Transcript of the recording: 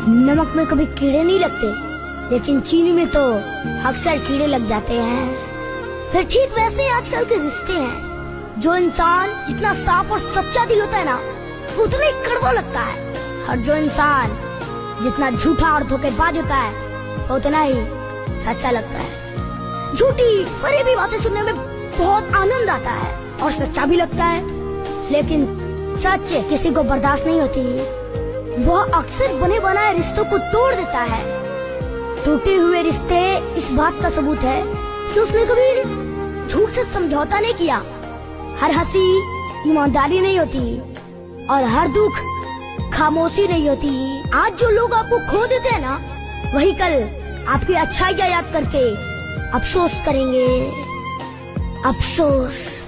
नमक में कभी कीड़े नहीं लगते, लेकिन चीनी में तो अक्सर कीड़े लग जाते हैं। फिर ठीक वैसे आजकल के रिश्ते हैं। जो इंसान जितना साफ और सच्चा दिल होता है ना, उतना ही कड़वा लगता है। और जो इंसान जितना झूठा और धोखेबाज होता है, उतना ही सच्चा लगता है। झूठी फरेबी बातें सुनने में बहुत आनंद आता है और सच्चा भी लगता है, लेकिन सच किसी को बर्दाश्त नहीं होती। वह अक्सर बने बनाए रिश्तों को तोड़ देता है। टूटे हुए रिश्ते इस बात का सबूत है कि उसने कभी झूठ से समझौता नहीं किया। हर हंसी ईमानदारी नहीं होती और हर दुख खामोशी नहीं होती। आज जो लोग आपको खो देते हैं ना, वही कल आपकी अच्छाइयाँ याद करके अफसोस करेंगे। अफसोस।